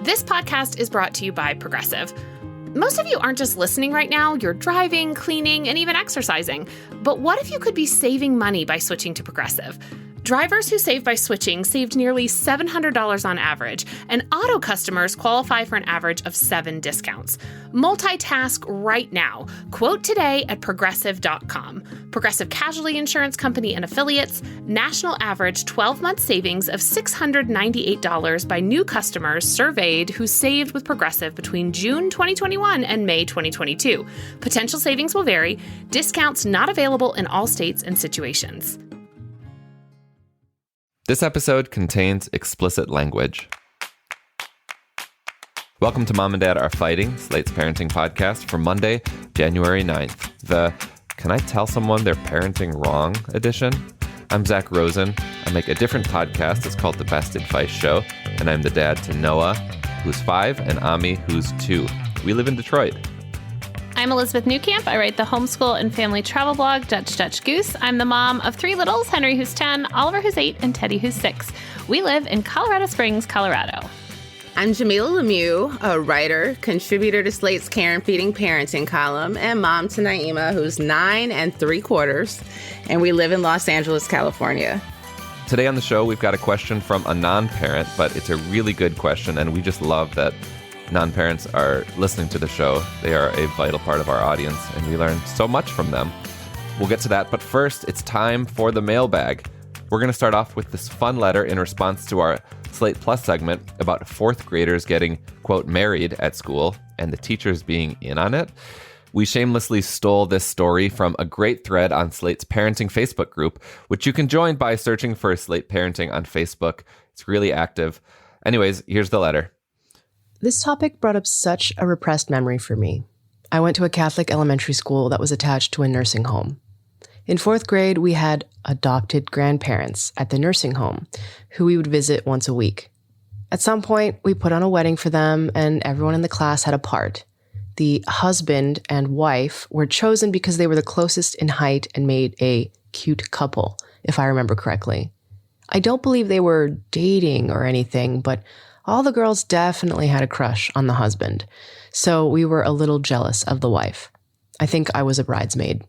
This podcast is brought to you by Progressive. Most of you aren't just listening right now, you're driving, cleaning, and even exercising. But what if you could be saving money by switching to Progressive? Drivers who save by switching saved nearly $700 on average, and auto customers qualify for an average of 7 discounts. Multitask right now. Quote today at Progressive.com. Progressive Casualty Insurance Company and Affiliates. National average 12-month savings of $698 by new customers surveyed who saved with Progressive between June 2021 and May 2022. Potential savings will vary. Discounts not available in all states and situations. This episode contains explicit language. Welcome to Mom and Dad Are Fighting, Slate's parenting podcast for Monday, January 9th. The Can I Tell Someone They're Parenting Wrong edition. I'm Zach Rosen. I make a different podcast. It's called The Best Advice Show, and I'm the dad to Noah, who's 5, and Ami, who's 2. We live in Detroit. I'm Elizabeth Newcamp. I write the homeschool and family travel blog, Dutch Goose. I'm the mom of 3 littles, Henry, who's 10, Oliver, who's 8, and Teddy, who's 6. We live in Colorado Springs, Colorado. I'm Jamilah Lemieux, a writer, contributor to Slate's Care and Feeding Parenting column, and mom to Naima, who's 9 3/4, and we live in Los Angeles, California. Today on the show, we've got a question from a non-parent, but it's a really good question, and we just love that non-parents are listening to the show. They are a vital part of our audience, and we learn so much from them. We'll get to that, but first, it's time for the mailbag. We're going to start off with this fun letter in response to our Slate Plus segment about 4th graders getting, quote, married at school and the teachers being in on it. We shamelessly stole this story from a great thread on Slate's parenting Facebook group, which you can join by searching for Slate Parenting on Facebook. It's really active. Anyways, here's the letter. This topic brought up such a repressed memory for me. I went to a Catholic elementary school that was attached to a nursing home. In 4th grade, we had adopted grandparents at the nursing home who we would visit once a week. At some point, we put on a wedding for them, and everyone in the class had a part. The husband and wife were chosen because they were the closest in height and made a cute couple, if I remember correctly. I don't believe they were dating or anything, but all the girls definitely had a crush on the husband, so we were a little jealous of the wife. I think I was a bridesmaid.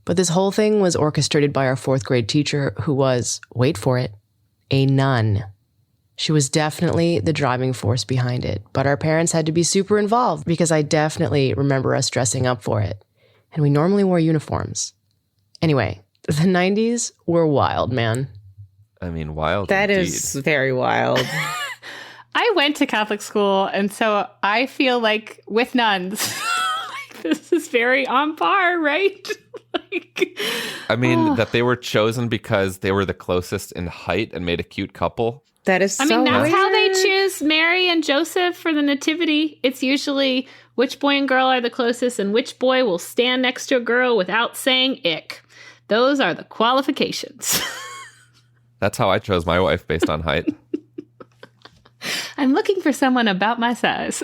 But this whole thing was orchestrated by our 4th grade teacher, who was, wait for it, a nun. She was definitely the driving force behind it, but our parents had to be super involved because I definitely remember us dressing up for it. And we normally wore uniforms. Anyway, the 90s were wild, man. I mean, wild That indeed. is very wild. I went to Catholic school, and so I feel like with nuns, this is very on par, right? I mean, that they were chosen because they were the closest in height and made a cute couple. That is so I mean, that's weird. how they choose Mary and Joseph for the nativity. It's usually which boy and girl are the closest and which boy will stand next to a girl without saying ick. Those are the qualifications. That's how I chose my wife, based on height. I'm looking for someone about my size.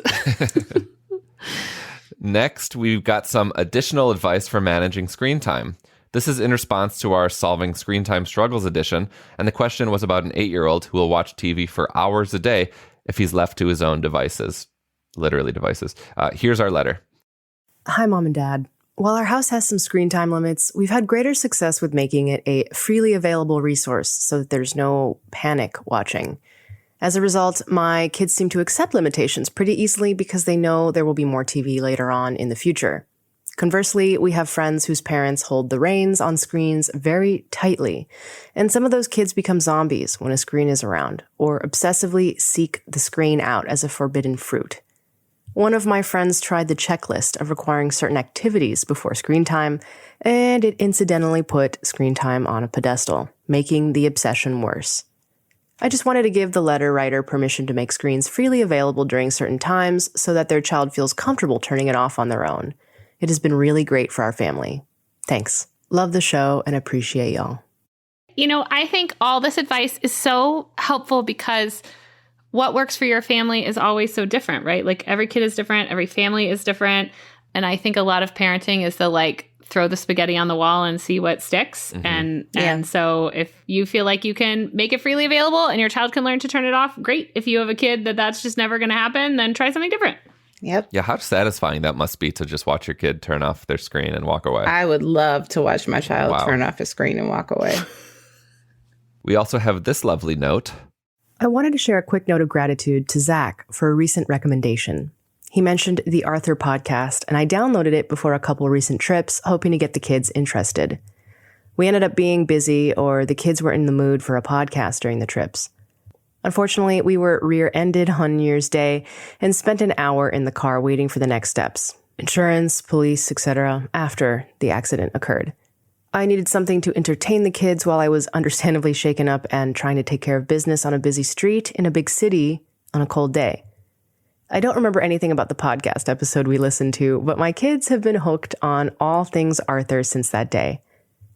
Next, we've got some additional advice for managing screen time. This is in response to our Solving Screen Time Struggles edition, and the question was about an 8-year-old who will watch TV for hours a day if he's left to his own devices. Literally devices. Here's our letter. Hi, Mom and Dad. While our house has some screen time limits, we've had greater success with making it a freely available resource so that there's no panic watching. As a result, my kids seem to accept limitations pretty easily because they know there will be more TV later on in the future. Conversely, we have friends whose parents hold the reins on screens very tightly, and some of those kids become zombies when a screen is around, or obsessively seek the screen out as a forbidden fruit. One of my friends tried the checklist of requiring certain activities before screen time, and it incidentally put screen time on a pedestal, making the obsession worse. I just wanted to give the letter writer permission to make screens freely available during certain times so that their child feels comfortable turning it off on their own. It has been really great for our family. Thanks. Love the show and appreciate y'all. You know, I think all this advice is so helpful because what works for your family is always so different, right? Like every kid is different, every family is different. And I think a lot of parenting is the throw the spaghetti on the wall and see what sticks. And so if you feel like you can make it freely available and your child can learn to turn it off, great. If you have a kid that's just never going to happen, then try something different. Yep. Yeah, how satisfying that must be to just watch your kid turn off their screen and walk away. I would love to watch my child turn off his screen and walk away. We also have this lovely note. I wanted to share a quick note of gratitude to Zach for a recent recommendation. He mentioned the Arthur podcast, and I downloaded it before a couple recent trips, hoping to get the kids interested. We ended up being busy, or the kids were in the mood for a podcast during the trips. Unfortunately, we were rear-ended on New Year's Day and spent an hour in the car waiting for the next steps, insurance, police, etc., after the accident occurred. I needed something to entertain the kids while I was understandably shaken up and trying to take care of business on a busy street in a big city on a cold day. I don't remember anything about the podcast episode we listened to, but my kids have been hooked on all things Arthur since that day.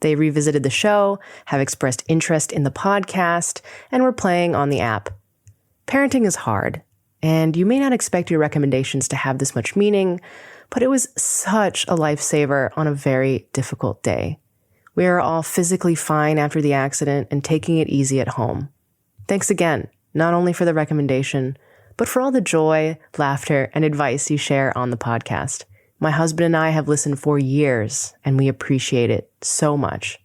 They revisited the show, have expressed interest in the podcast, and were playing on the app. Parenting is hard, and you may not expect your recommendations to have this much meaning, but it was such a lifesaver on a very difficult day. We are all physically fine after the accident and taking it easy at home. Thanks again, not only for the recommendation, but for all the joy, laughter, and advice you share on the podcast. My husband and I have listened for years, and we appreciate it so much.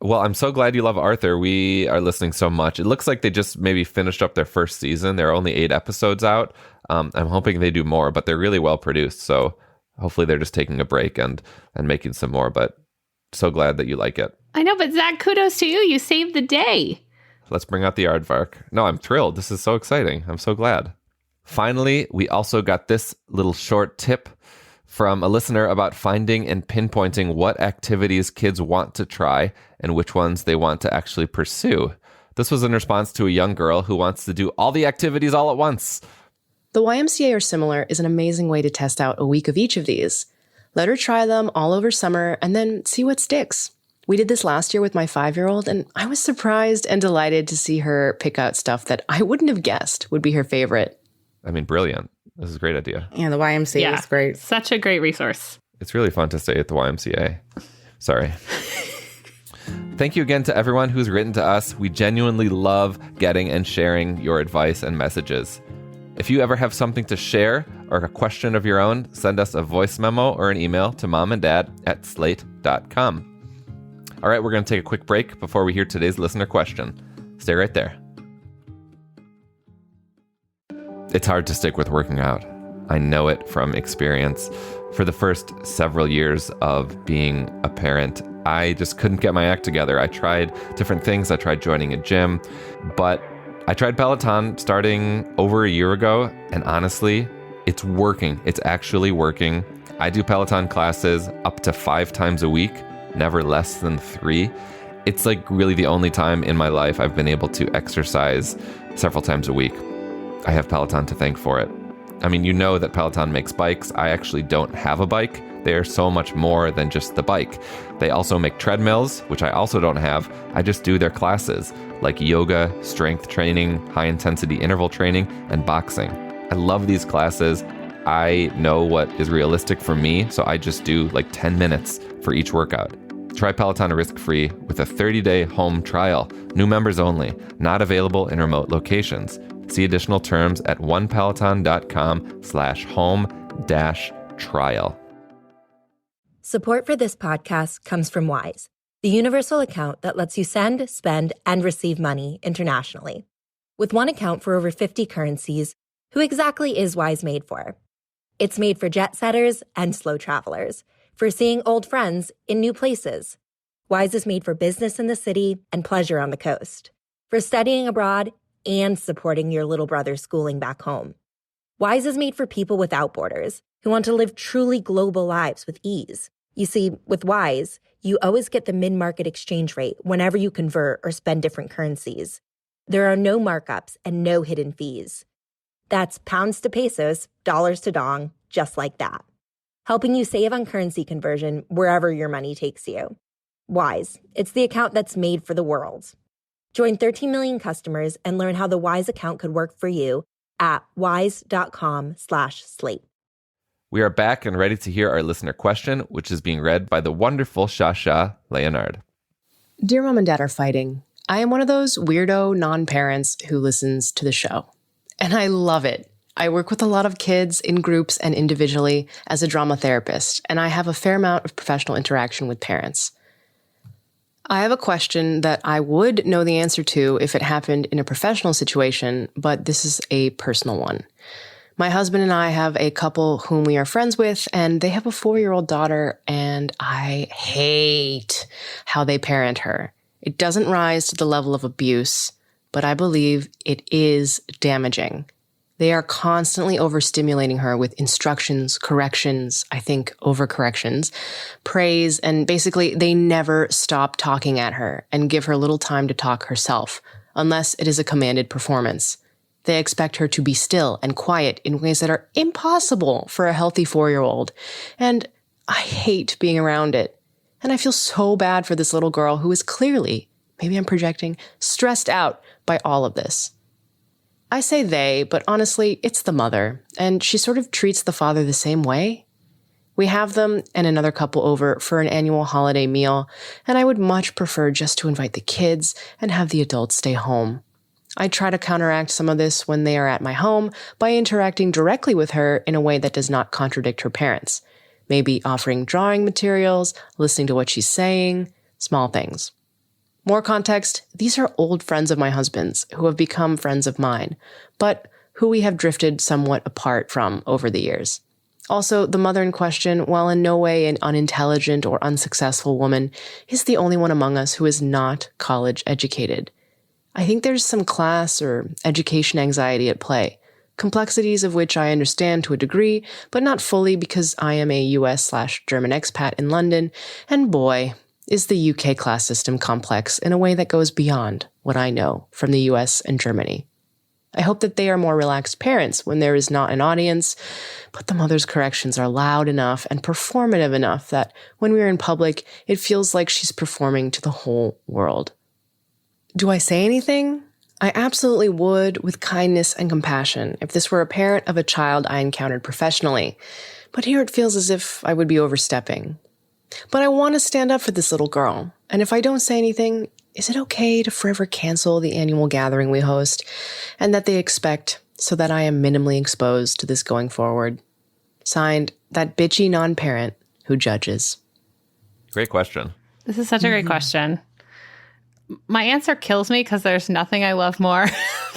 Well, I'm so glad you love Arthur. We are listening so much. It looks like they just maybe finished up their first season. There are only 8 episodes out. I'm hoping they do more, but they're really well produced. So hopefully they're just taking a break and making some more. But so glad that you like it. I know, but Zach, kudos to you. You saved the day. Let's bring out the aardvark. No, I'm thrilled. This is so exciting. I'm so glad. Finally, we also got this little short tip from a listener about finding and pinpointing what activities kids want to try and which ones they want to actually pursue. This was in response to a young girl who wants to do all the activities all at once. The YMCA or similar is an amazing way to test out a week of each of these. Let her try them all over summer and then see what sticks. We did this last year with my 5-year-old, and I was surprised and delighted to see her pick out stuff that I wouldn't have guessed would be her favorite. I mean, brilliant. This is a great idea. Yeah, the YMCA is great. Such a great resource. It's really fun to stay at the YMCA. Sorry. Thank you again to everyone who's written to us. We genuinely love getting and sharing your advice and messages. If you ever have something to share or a question of your own, send us a voice memo or an email to momanddad@slate.com. All right, we're going to take a quick break before we hear today's listener question. Stay right there. It's hard to stick with working out. I know it from experience. For the first several years of being a parent, I just couldn't get my act together. I tried different things. I tried joining a gym, but I tried Peloton starting over a year ago, and honestly, it's working. It's actually working. I do Peloton classes up to 5 times a week, never less than 3. It's like really the only time in my life I've been able to exercise several times a week. I have Peloton to thank for it. I mean, you know that Peloton makes bikes. I actually don't have a bike. They are so much more than just the bike. They also make treadmills, which I also don't have. I just do their classes, like yoga, strength training, high-intensity interval training, and boxing. I love these classes. I know what is realistic for me, so I just do like 10 minutes for each workout. Try Peloton risk-free with a 30-day home trial. New members only. Not available in remote locations. See additional terms at onepeloton.com/home-trial. Support for this podcast comes from Wise, the universal account that lets you send, spend, and receive money internationally. With one account for over 50 currencies, who exactly is Wise made for? It's made for jet setters and slow travelers, for seeing old friends in new places. Wise is made for business in the city and pleasure on the coast, for studying abroad and supporting your little brother's schooling back home. Wise is made for people without borders who want to live truly global lives with ease. You see, with Wise, you always get the mid-market exchange rate whenever you convert or spend different currencies. There are no markups and no hidden fees. That's pounds to pesos, dollars to dong, just like that. Helping you save on currency conversion wherever your money takes you. Wise, it's the account that's made for the world. Join 13 million customers and learn how the Wise account could work for you at wise.com/slate. We are back and ready to hear our listener question, which is being read by the wonderful Shasha Leonard. Dear Mom and Dad Are Fighting. I am one of those weirdo non-parents who listens to the show. And I love it. I work with a lot of kids in groups and individually as a drama therapist, and I have a fair amount of professional interaction with parents. I have a question that I would know the answer to if it happened in a professional situation, but this is a personal one. My husband and I have a couple whom we are friends with, and they have a 4-year-old daughter, and I hate how they parent her. It doesn't rise to the level of abuse, but I believe it is damaging. They are constantly overstimulating her with instructions, corrections, I think overcorrections, praise, and basically they never stop talking at her and give her little time to talk herself, unless it is a commanded performance. They expect her to be still and quiet in ways that are impossible for a healthy 4-year-old. And I hate being around it. And I feel so bad for this little girl who is clearly, maybe I'm projecting, stressed out by all of this. I say they, but honestly, it's the mother, and she sort of treats the father the same way. We have them and another couple over for an annual holiday meal, and I would much prefer just to invite the kids and have the adults stay home. I try to counteract some of this when they are at my home by interacting directly with her in a way that does not contradict her parents. Maybe offering drawing materials, listening to what she's saying, small things. More context, these are old friends of my husband's who have become friends of mine, but who we have drifted somewhat apart from over the years. Also, the mother in question, while in no way an unintelligent or unsuccessful woman, is the only one among us who is not college educated. I think there's some class or education anxiety at play, complexities of which I understand to a degree, but not fully because I am a US/German expat in London, and boy, is the UK class system complex in a way that goes beyond what I know from the US and Germany. I hope that they are more relaxed parents when there is not an audience, but the mother's corrections are loud enough and performative enough that when we are in public, it feels like she's performing to the whole world. Do I say anything? I absolutely would, with kindness and compassion, if this were a parent of a child I encountered professionally, but here it feels as if I would be overstepping. But I want to stand up for this little girl, and if I don't say anything, is it okay to forever cancel the annual gathering we host and that they expect so that I am minimally exposed to this going forward? Signed, that bitchy non-parent who judges. Great question. This is such a great question. My answer kills me because there's nothing I love more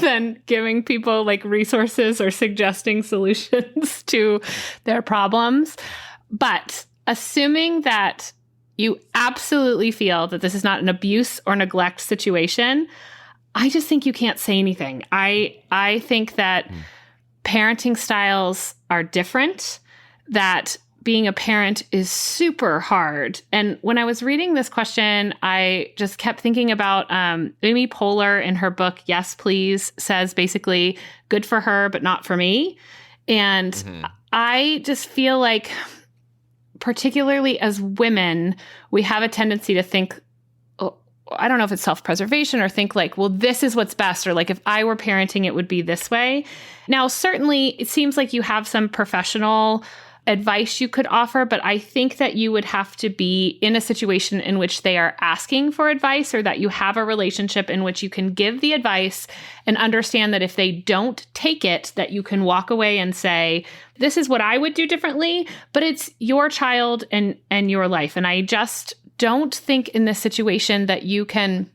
than giving people like resources or suggesting solutions to their problems. But assuming that you absolutely feel that this is not an abuse or neglect situation, I just think you can't say anything. I think that parenting styles are different, that being a parent is super hard. And when I was reading this question, I just kept thinking about Amy Poehler in her book, Yes, Please, says basically, good for her, but not for me. And I just feel like, particularly as women, we have a tendency to think, I don't know if it's self-preservation or think like, well, this is what's best, or like if I were parenting, it would be this way. Now, certainly it seems like you have some professional advice you could offer, but I think that you would have to be in a situation in which they are asking for advice, or that you have a relationship in which you can give the advice and understand that if they don't take it, that you can walk away and say, this is what I would do differently, but it's your child and your life. And I just don't think in this situation that you can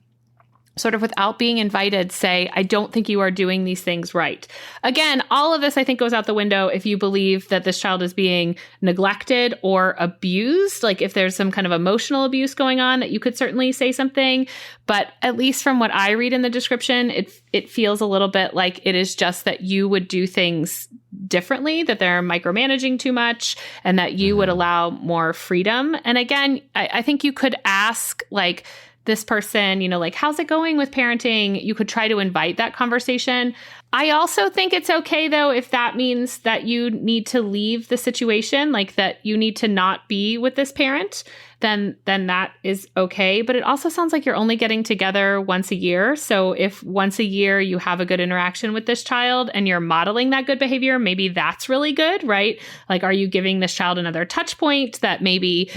sort of without being invited say, I don't think you are doing these things right. Again, all of this I think goes out the window if you believe that this child is being neglected or abused. Like if there's some kind of emotional abuse going on, that you could certainly say something. But at least from what I read in the description, it feels a little bit like it is just that you would do things differently, that they're micromanaging too much, and that you would allow more freedom. And again, I think you could ask like, this person, you know, like, how's it going with parenting? You could try to invite that conversation. I also think it's okay, though, if that means that you need to leave the situation, like that you need to not be with this parent. then that is okay. But it also sounds like you're only getting together once a year. So if once a year you have a good interaction with this child and you're modeling that good behavior, maybe that's really good, right? Like, are you giving this child another touch point that maybe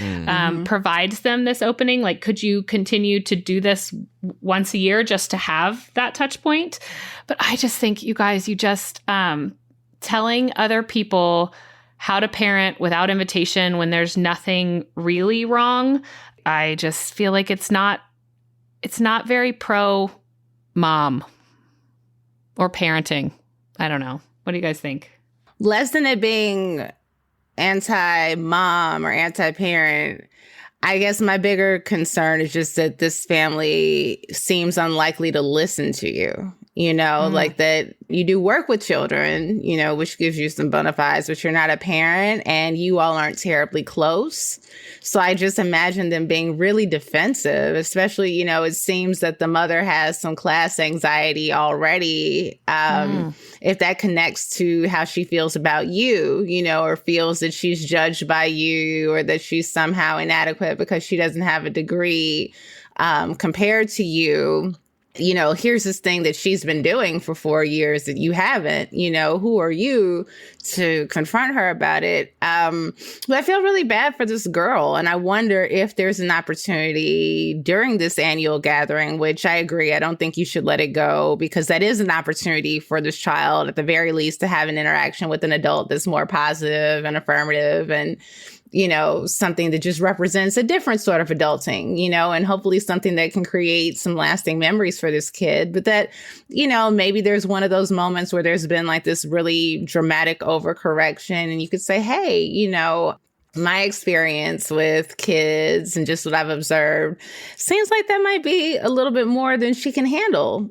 provides them this opening? Like, could you continue to do this once a year just to have that touch point? But I just think, you guys, you just telling other people how to parent without invitation when there's nothing really wrong, I just feel like it's not very pro mom or parenting. I don't know. What do you guys think? Less than it being anti-mom or anti-parent, I guess my bigger concern is just that this family seems unlikely to listen to you. Like that you do work with children, which gives you some bona fides, but you're not a parent and you all aren't terribly close. So I just imagine them being really defensive, especially, it seems that the mother has some class anxiety already. If that connects to how she feels about you, or feels that she's judged by you or that she's somehow inadequate because she doesn't have a degree compared to you. Here's this thing that she's been doing for 4 years that you haven't, who are you to confront her about it? But I feel really bad for this girl. And I wonder if there's an opportunity during this annual gathering, which I agree, I don't think you should let it go, because that is an opportunity for this child, at the very least, to have an interaction with an adult that's more positive and affirmative and something that just represents a different sort of adulting, and hopefully something that can create some lasting memories for this kid. But that, maybe there's one of those moments where there's been like this really dramatic overcorrection and you could say, hey, my experience with kids and just what I've observed seems like that might be a little bit more than she can handle,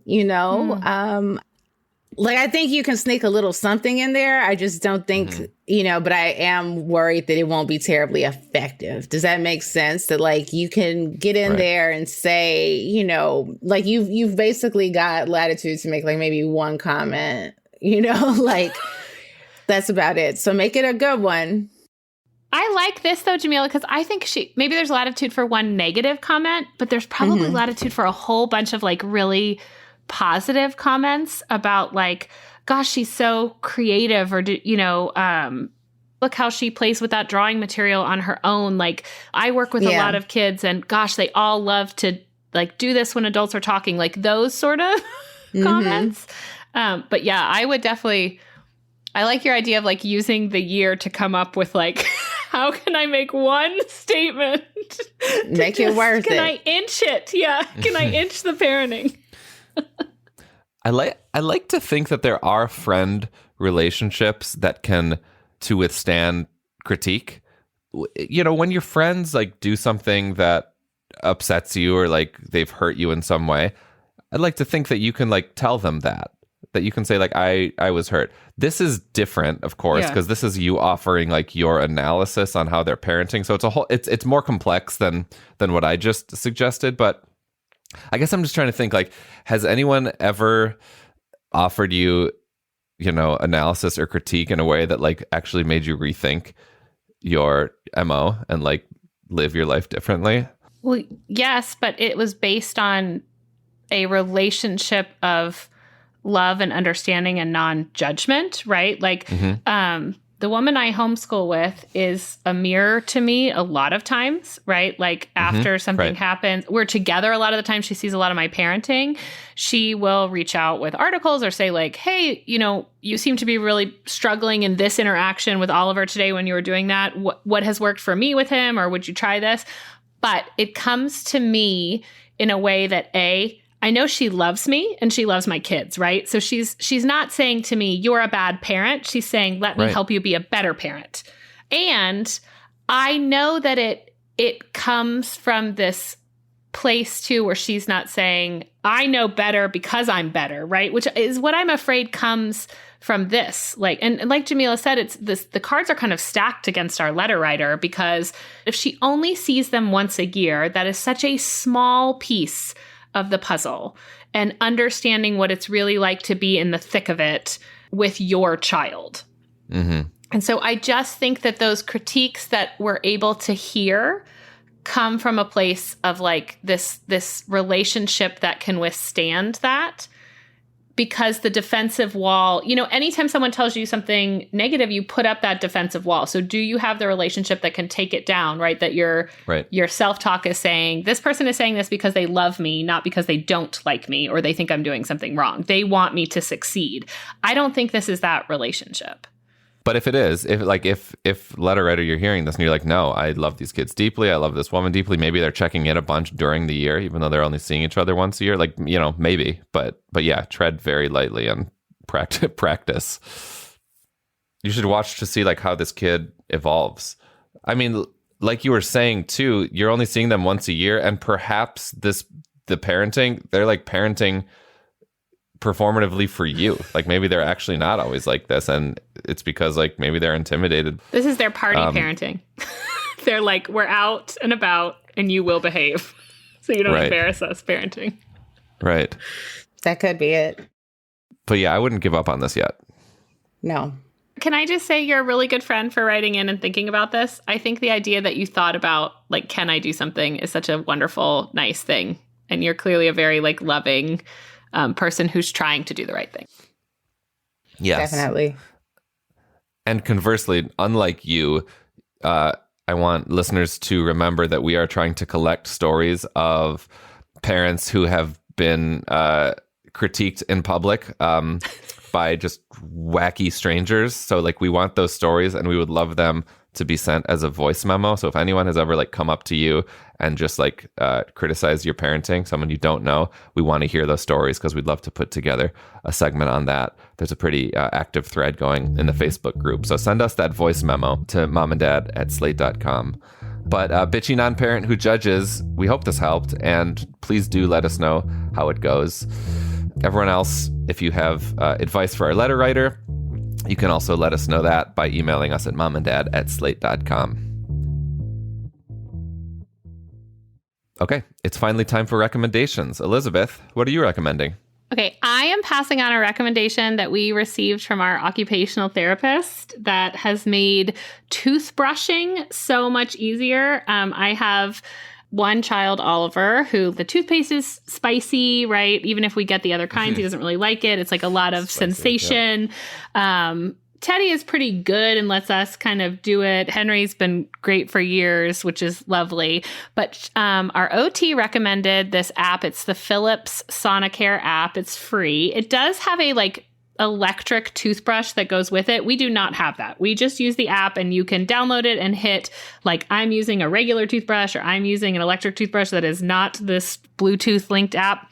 I think you can sneak a little something in there. I just don't think, but I am worried that it won't be terribly effective. Does that make sense? That you can get in there and say, you've basically got latitude to make maybe one comment, that's about it. So make it a good one. I like this though, Jamilah, because I think maybe there's latitude for one negative comment, but there's probably latitude for a whole bunch of really positive comments about gosh, she's so creative, or look how she plays with that drawing material on her own. I work with a lot of kids and gosh, they all love to do this when adults are talking, those sort of comments. But yeah, I would definitely, I like your idea of using the year to come up with how can I make one statement? Make it worth it. Can I inch it? Yeah. Can I inch the parenting? I like to think that there are friend relationships that can to withstand critique. When your friends do something that upsets you or they've hurt you in some way, I'd like to think that you can tell them that you can say I was hurt. This is different, of course, because this is you offering your analysis on how they're parenting. So it's more complex than what I just suggested, but I guess I'm just trying to think, has anyone ever offered you, analysis or critique in a way that actually made you rethink your MO and live your life differently? Well, yes, but it was based on a relationship of love and understanding and non-judgment, right? The woman I homeschool with is a mirror to me a lot of times, right? After something happens, we're together a lot of the time. She sees a lot of my parenting. She will reach out with articles or say hey, you seem to be really struggling in this interaction with Oliver today when you were doing that. What has worked for me with him, or would you try this? But it comes to me in a way that I know she loves me and she loves my kids, right? So she's not saying to me, you're a bad parent. She's saying, let me help you be a better parent. And I know that it comes from this place too, where she's not saying, I know better because I'm better, right? Which is what I'm afraid comes from this. And like Jamilah said, it's this, the cards are kind of stacked against our letter writer, because if she only sees them once a year, that is such a small piece of the puzzle, and understanding what it's really like to be in the thick of it with your child. And so I just think that those critiques that we're able to hear come from a place of like this relationship that can withstand that. Because the defensive wall, anytime someone tells you something negative, you put up that defensive wall. So do you have the relationship that can take it down, right? That your self-talk is saying, this person is saying this because they love me, not because they don't like me or they think I'm doing something wrong. They want me to succeed. I don't think this is that relationship. But if it is, if letter writer, you're hearing this and you're like, no, I love these kids deeply. I love this woman deeply. Maybe they're checking in a bunch during the year, even though they're only seeing each other once a year. Like, maybe. But yeah, tread very lightly and practice. You should watch to see like how this kid evolves. I mean, like you were saying too, you're only seeing them once a year, and perhaps the parenting, they're like parenting performatively for you. Like maybe they're actually not always like this, and it's because like maybe they're intimidated. This is their party parenting. They're like, we're out and about and you will behave so you don't embarrass us parenting. Right. That could be it. But yeah, I wouldn't give up on this yet. No. Can I just say you're a really good friend for writing in and thinking about this? I think the idea that you thought about like, can I do something is such a wonderful, nice thing. And you're clearly a very like loving person who's trying to do the right thing. Yes. Definitely. And conversely, unlike you, I want listeners to remember that we are trying to collect stories of parents who have been critiqued in public by just wacky strangers. So like we want those stories, and we would love them to be sent as a voice memo. So if anyone has ever like come up to you and just like criticize your parenting, someone you don't know, we want to hear those stories because we'd love to put together a segment on that. There's a pretty active thread going in the Facebook group. So send us that voice memo to momandad@slate.com. But bitchy non-parent who judges, we hope this helped, and please do let us know how it goes. Everyone else, if you have advice for our letter writer, you can also let us know that by emailing us at momandad@slate.com. Okay, it's finally time for recommendations. Elizabeth, what are you recommending? Okay, I am passing on a recommendation that we received from our occupational therapist that has made toothbrushing so much easier. I have one child, Oliver, who the toothpaste is spicy, right? Even if we get the other kinds, he doesn't really like it. It's like a lot of sensation. Yeah. Teddy is pretty good and lets us kind of do it. Henry's been great for years, which is lovely. But our OT recommended this app. It's the Philips Sonicare app. It's free. It does have a like electric toothbrush that goes with it. We do not have that. We just use the app, and you can download it and hit like, I'm using a regular toothbrush or I'm using an electric toothbrush that is not this Bluetooth linked app.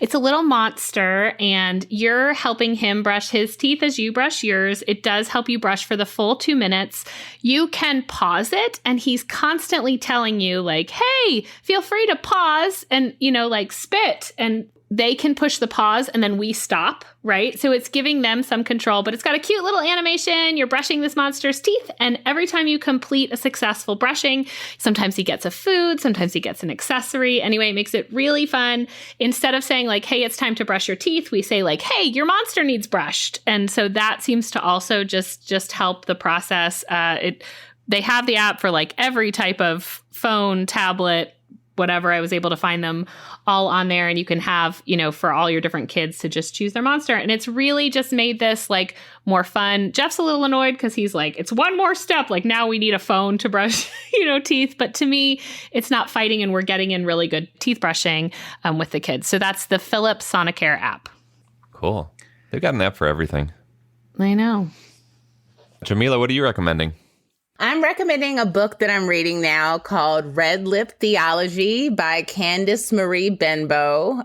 It's a little monster, and you're helping him brush his teeth as you brush yours. It does help you brush for the full 2 minutes. You can pause it, and he's constantly telling you like, hey, feel free to pause and, like spit, and they can push the pause and then we stop, right? So it's giving them some control, but it's got a cute little animation. You're brushing this monster's teeth, and every time you complete a successful brushing, sometimes he gets a food, sometimes he gets an accessory. Anyway, it makes it really fun. Instead of saying like, hey, it's time to brush your teeth, we say like, hey, your monster needs brushed. And so that seems to also just help the process. They have the app for like every type of phone, tablet, whatever. I was able to find them all on there, and you can have, for all your different kids to just choose their monster. And it's really just made this like more fun. Jeff's a little annoyed because he's like, it's one more step. Like now we need a phone to brush, teeth. But to me, it's not fighting, and we're getting in really good teeth brushing with the kids. So that's the Philips Sonicare app. Cool. They've got an app for everything. I know. Jamilah, what are you recommending? I'm recommending a book that I'm reading now called Red Lip Theology by Candice Marie Benbow.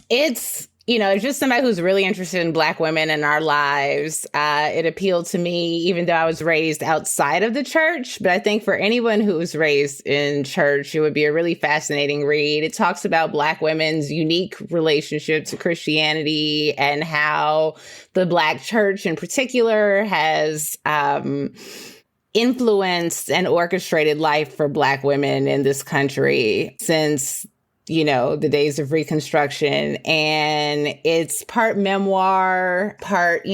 It's just somebody who's really interested in Black women in our lives. It appealed to me, even though I was raised outside of the church. But I think for anyone who was raised in church, it would be a really fascinating read. It talks about Black women's unique relationship to Christianity and how the Black church in particular has influenced and orchestrated life for Black women in this country since, the days of Reconstruction. And it's part memoir, part,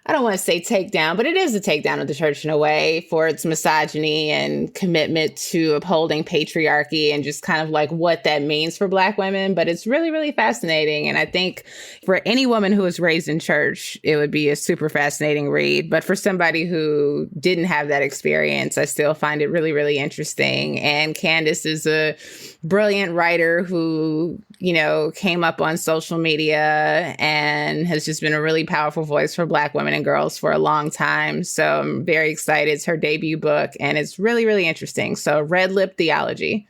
I don't want to say takedown, but it is a takedown of the church in a way for its misogyny and commitment to upholding patriarchy and just kind of like what that means for Black women. But it's really, really fascinating. And I think for any woman who was raised in church, it would be a super fascinating read. But for somebody who didn't have that experience, I still find it really, really interesting. And Candice is a brilliant writer who, you know, came up on social media and has just been a really powerful voice for Black women and girls for a long time. So I'm very excited. It's her debut book and it's really, really interesting. So Red Lip Theology.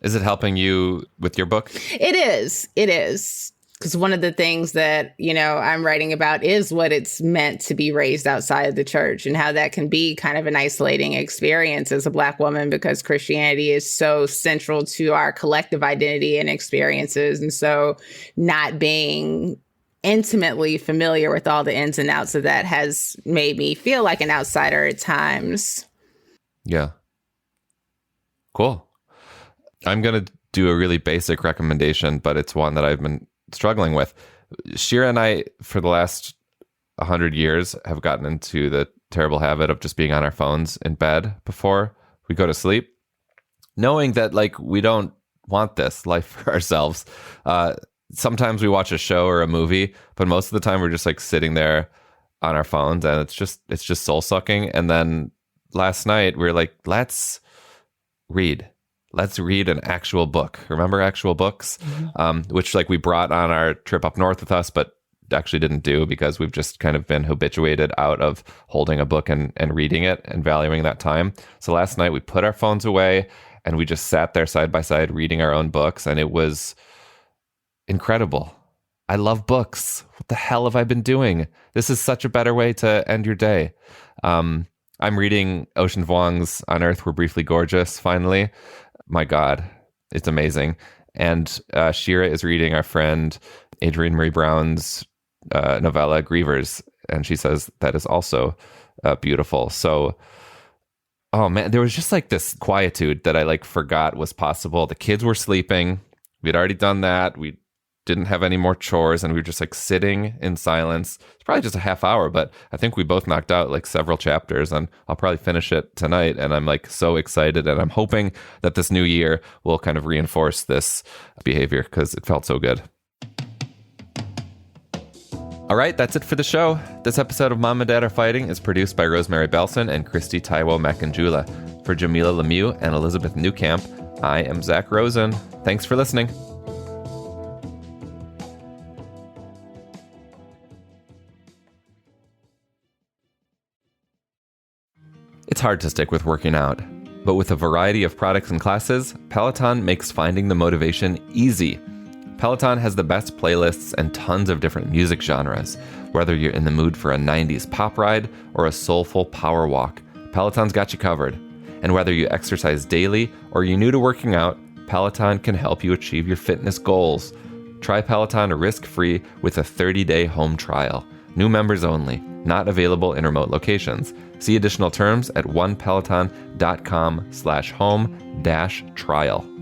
Is it helping you with your book? It is. It is. Because one of the things that, you know, I'm writing about is what it's meant to be raised outside of the church and how that can be kind of an isolating experience as a Black woman because Christianity is so central to our collective identity and experiences. And so not being intimately familiar with all the ins and outs of that has made me feel like an outsider at times. Yeah. Cool. I'm going to do a really basic recommendation, but it's one that I've been struggling with. Shira and I, for the last 100 years, have gotten into the terrible habit of just being on our phones in bed before we go to sleep, knowing that like we don't want this life for ourselves. Sometimes we watch a show or a movie, but most of the time we're just like sitting there on our phones and it's just soul sucking. And then last night we were like, let's read an actual book. Remember actual books? Mm-hmm. Which like we brought on our trip up north with us, but actually didn't do because we've just kind of been habituated out of holding a book and reading it and valuing that time. So last night we put our phones away and we just sat there side by side reading our own books. And it was incredible. I love books. What the hell have I been doing? This is such a better way to end your day. I'm reading Ocean Vuong's On Earth We're Briefly Gorgeous, finally. My God, it's amazing. And Shira is reading our friend Adrienne Marie Brown's novella, Grievers. And she says that is also beautiful. So, oh man, there was just like this quietude that I like forgot was possible. The kids were sleeping. We'd already done that. We didn't have any more chores and we were just like sitting in silence. It's probably just a half hour, but I think we both knocked out like several chapters and I'll probably finish it tonight. And I'm like so excited and I'm hoping that this new year will kind of reinforce this behavior because it felt so good. All right, that's it for the show. This episode of Mom and Dad Are Fighting is produced by Rosemary Belson and Christy Taiwo Makanjula. For Jamilah Lemieux and Elizabeth Newcamp, I am Zach Rosen. Thanks for listening. It's hard to stick with working out, but with a variety of products and classes, Peloton makes finding the motivation easy. Peloton has the best playlists and tons of different music genres. Whether you're in the mood for a 90s pop ride or a soulful power walk, Peloton's got you covered. And whether you exercise daily or you're new to working out, Peloton can help you achieve your fitness goals. Try Peloton risk-free with a 30-day home trial. New members only, not available in remote locations. See additional terms at onepeloton.com/home-trial.